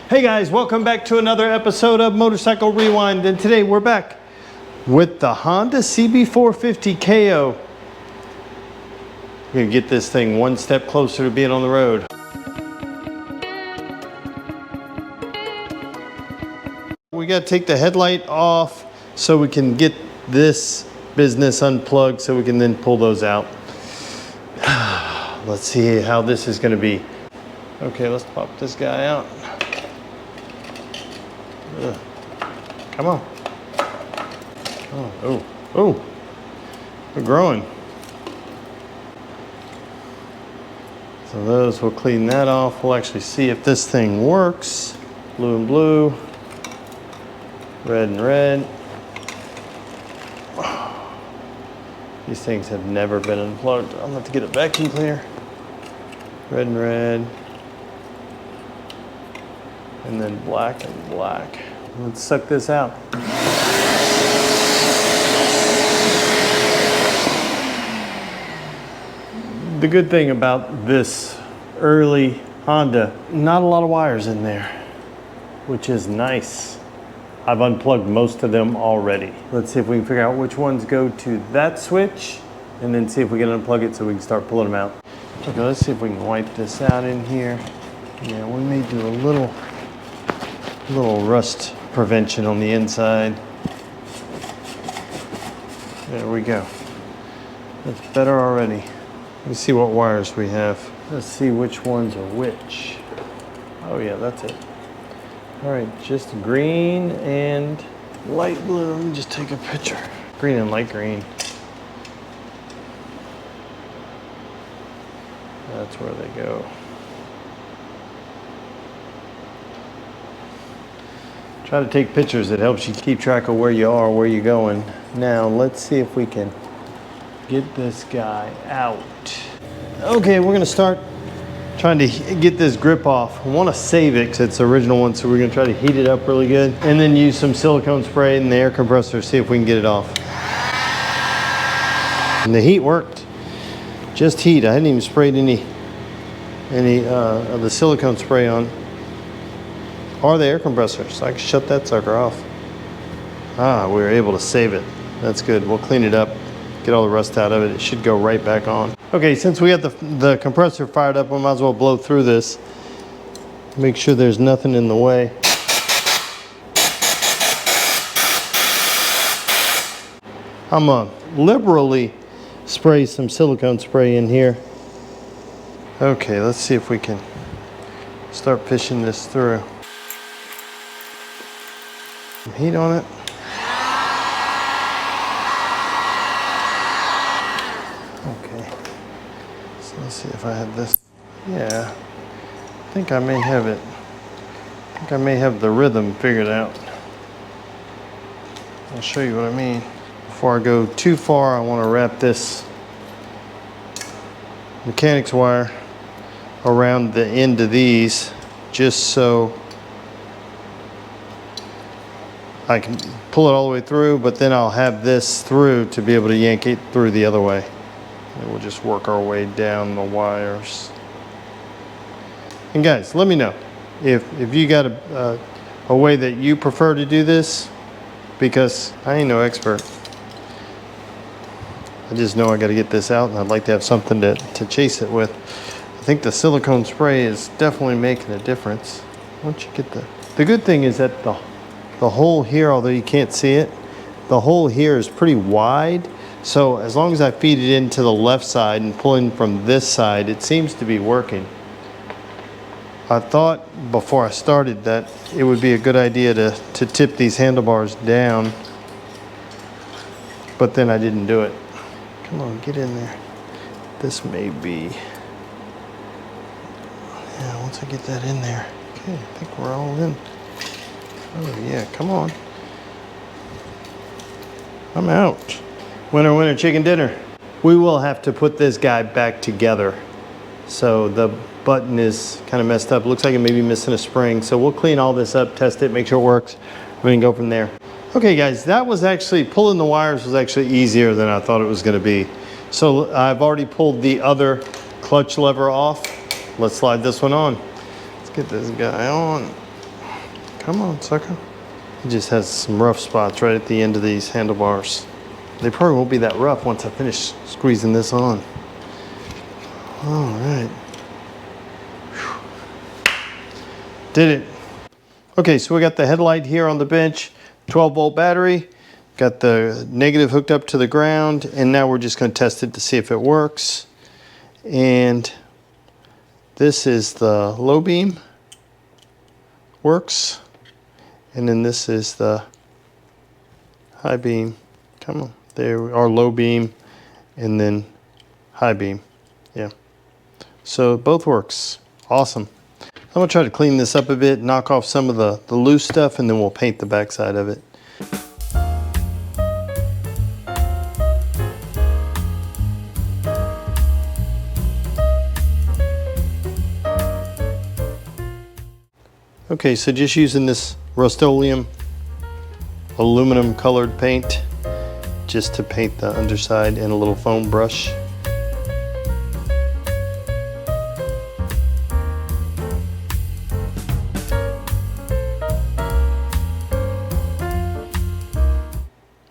Hey guys, welcome back to another episode of Motorcycle Rewind, and today we're back with the Honda CB450 KO. We're gonna get this thing one step closer to being on the road. We gotta take the headlight off so we can get this business unplugged so we can then pull those out. Let's see how this is gonna be. Okay, let's pop this guy out. Ugh. Come on. Oh, we're growing. So those, we'll clean that off. We'll actually see if this thing works. Blue and blue, red and red. These things have never been unplugged. I'm gonna have to get a vacuum cleaner. Red and red. And then black and black. Let's suck this out. The good thing about this early Honda, not a lot of wires in there, which is nice. I've unplugged most of them already. Let's see if we can figure out which ones go to that switch and then see if we can unplug it so we can start pulling them out. Okay, let's see if we can wipe this out in here. Yeah, we may do a little rust prevention on the inside. There we go. That's better already. Let's see what wires we have. Let's see which ones are which. Oh yeah, that's it. All right, just green and light blue. Let me just take a picture. Green and light green. That's where they go. Try to take pictures. It helps you keep track of where you are, where you're going. Now, let's see if we can get this guy out. Okay, we're gonna start trying to get this grip off. I wanna save it because it's the original one, so we're gonna try to heat it up really good and then use some silicone spray in the air compressor, see if we can get it off. And the heat worked. Just heat. I hadn't even sprayed any of the silicone spray on. Or the air compressor, so I can shut that sucker off. Ah, we were able to save it. That's good. We'll clean it up, get all the rust out of it. It should go right back on. Okay, since we got the compressor fired up, we might as well blow through this. Make sure there's nothing in the way. I'm gonna liberally spray some silicone spray in here. Okay, let's see if we can start fishing this through. Some heat on it. Okay, so let's see if I have this. Yeah, I think I may have it. I think I may have the rhythm figured out. I'll show you what I mean. Before I go too far, I want to wrap this mechanics wire around the end of these just so I can pull it all the way through, but then I'll have this through to be able to yank it through the other way. And we'll just work our way down the wires. And guys, let me know if you got a way that you prefer to do this, because I ain't no expert. I just know I got to get this out, and I'd like to have something to chase it with. I think the silicone spray is definitely making a difference. Once you get the good thing is that the hole here, although you can't see it, the hole here is pretty wide. So as long as I feed it into the left side and pull in from this side, it seems to be working. I thought before I started that it would be a good idea to tip these handlebars down, but then I didn't do it. Come on, get in there. This may be, yeah, once I get that in there. Okay, I think we're all in. Oh yeah, come on. I'm out. Winner, winner, chicken dinner. We will have to put this guy back together. So the button is kind of messed up. Looks like it may be missing a spring. So we'll clean all this up, test it, make sure it works. We can go from there. Okay guys, that was actually, pulling the wires was actually easier than I thought it was gonna be. So I've already pulled the other clutch lever off. Let's slide this one on. Let's get this guy on. Come on, sucker. It just has some rough spots right at the end of these handlebars. They probably won't be that rough once I finish squeezing this on. All right. Did it. Okay, so we got the headlight here on the bench, 12-volt battery, got the negative hooked up to the ground, and now we're just going to test it to see if it works. And this is the low beam, works, and then this is the high beam. Come on, there, our low beam, and then high beam. Yeah, so both works. Awesome. I'm gonna try to clean this up a bit, knock off some of the loose stuff, and then we'll paint the backside of it. Okay, so just using this Rust-Oleum aluminum colored paint just to paint the underside and a little foam brush.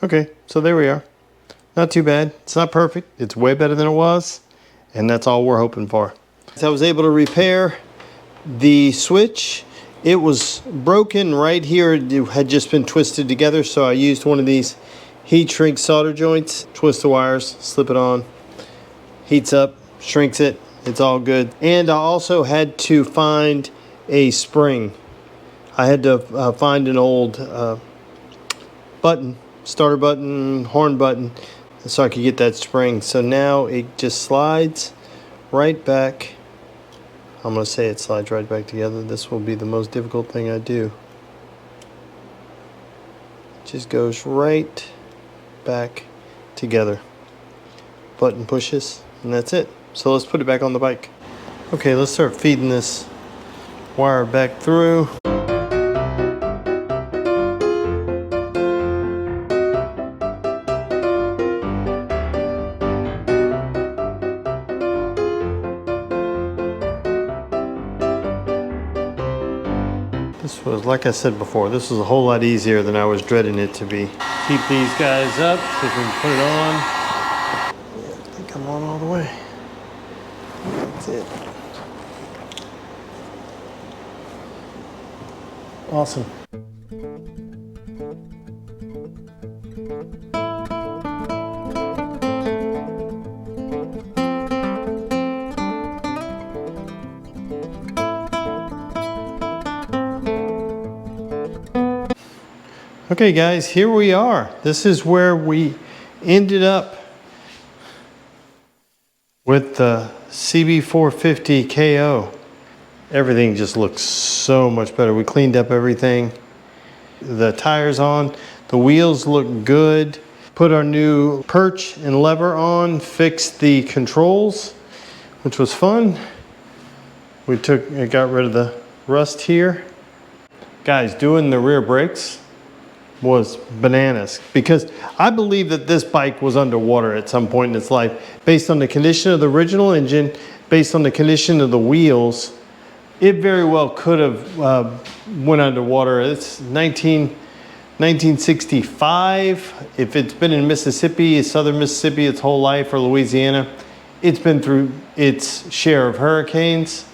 Okay, so there we are. Not too bad. It's not perfect. It's way better than it was, and that's all we're hoping for. So I was able to repair the switch. It was broken right here. It had just been twisted together, so I used one of these heat shrink solder joints, twist the wires, slip it on, heats up, shrinks it, it's all good. And I also had to find a spring. I had to find an old button, starter button, horn button, so I could get that spring. So now it just slides right back. I'm going to say it slides right back together. This will be the most difficult thing I do. It just goes right back together. Button pushes, and that's it. So let's put it back on the bike. Okay, let's start feeding this wire back through. This was, like I said before, this was a whole lot easier than I was dreading it to be. Keep these guys up, see if we can put it on. Yeah, I think I'm on all the way. That's it. Awesome. Okay guys, here we are. This is where we ended up with the CB450 KO. Everything just looks so much better. We cleaned up everything. The tires on, the wheels look good. Put our new perch and lever on, fixed the controls, which was fun. We got rid of the rust here. Guys, doing the rear brakes was bananas, because I believe that this bike was underwater at some point in its life. Based on the condition of the original engine, based on the condition of the wheels, it very well could have went underwater. It's 1965. If it's been in Mississippi, southern Mississippi its whole life, or Louisiana, it's been through its share of hurricanes.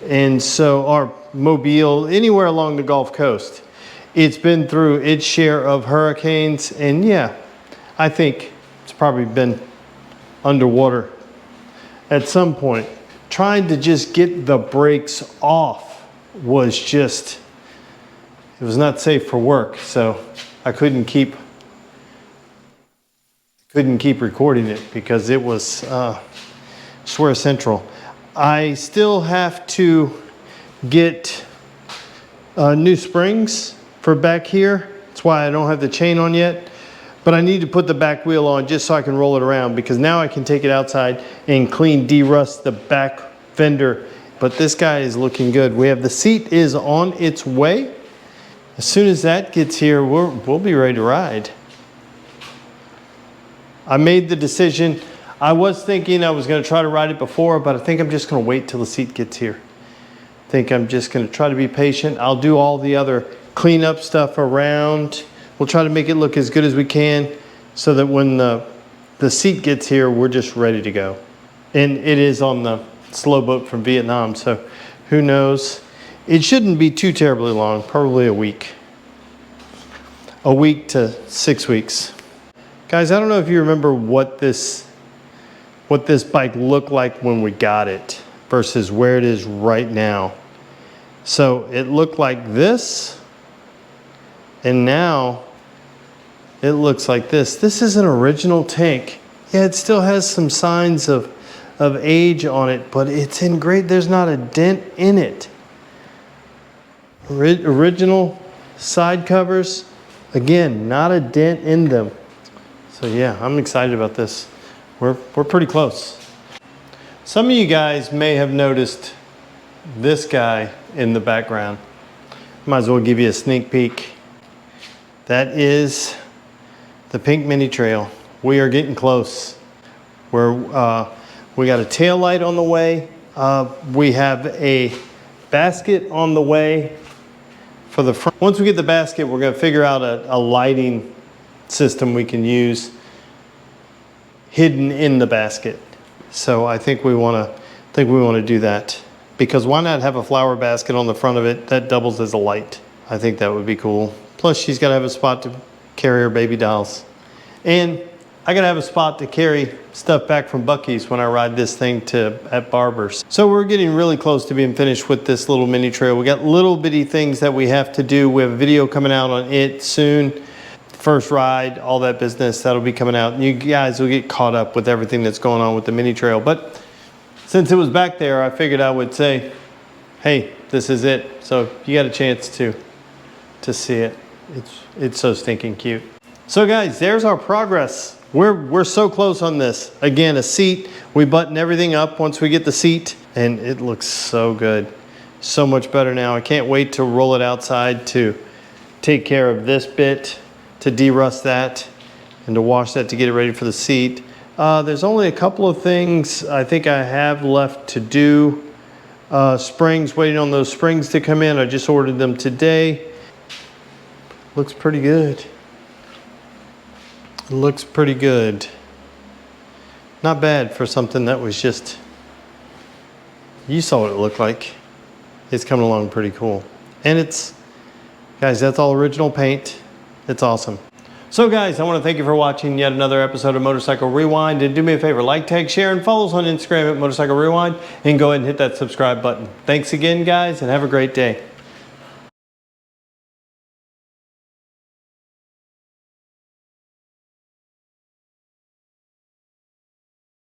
And so, or Mobile, anywhere along the Gulf Coast, it's been through its share of hurricanes. And yeah, I think it's probably been underwater at some point. Trying to just get the brakes off was just, it was not safe for work. So I couldn't keep recording it because it was swear central. I still have to get new springs for back here. That's why I don't have the chain on yet. But I need to put the back wheel on just so I can roll it around, because now I can take it outside and clean, de-rust the back fender. But this guy is looking good. We have the seat is on its way. As soon as that gets here, we'll be ready to ride. I made the decision. I was thinking I was going to try to ride it before, but I think I'm just going to wait till the seat gets here. I think I'm just going to try to be patient. I'll do all the other clean up stuff around. We'll try to make it look as good as we can so that when the seat gets here, we're just ready to go. And it is on the slow boat from Vietnam, so who knows? It shouldn't be too terribly long, probably a week. A week to 6 weeks. Guys, I don't know if you remember what this bike looked like when we got it versus where it is right now. So it looked like this, and now it looks like this. This is an original tank. Yeah, it still has some signs of age on it, but it's in great, there's not a dent in it. Original side covers, again, not a dent in them. So yeah, I'm excited about this. We're pretty close. Some of you guys may have noticed this guy in the background. Might as well give you a sneak peek. That is the pink mini trail. We are getting close. We got a tail light on the way. We have a basket on the way for the front. Once we get the basket, we're gonna figure out a lighting system we can use hidden in the basket. So I think we wanna do that, because why not have a flower basket on the front of it that doubles as a light? I think that would be cool. Plus she's gotta have a spot to carry her baby dolls. And I gotta have a spot to carry stuff back from Buc-ee's when I ride this thing at Barber's. So we're getting really close to being finished with this little mini trail. We got little bitty things that we have to do. We have a video coming out on it soon. First ride, all that business, that'll be coming out. And you guys will get caught up with everything that's going on with the mini trail. But since it was back there, I figured I would say, hey, this is it. So you got a chance to see it. It's so stinking cute. So guys, there's our progress. We're so close on this. Again, a seat. We button everything up once we get the seat, and it looks so good. So much better now. I can't wait to roll it outside to take care of this bit, to de-rust that, and to wash that to get it ready for the seat. There's only a couple of things I think I have left to do. Springs, waiting on those springs to come in. I just ordered them today. Looks pretty good. It looks pretty good. Not bad for something that was just, you saw what it looked like. It's coming along pretty cool. And it's, guys, that's all original paint. It's awesome. So guys, I want to thank you for watching yet another episode of Motorcycle Rewind. And do me a favor, like, tag, share, and follow us on Instagram at Motorcycle Rewind. And go ahead and hit that subscribe button. Thanks again, guys, and have a great day.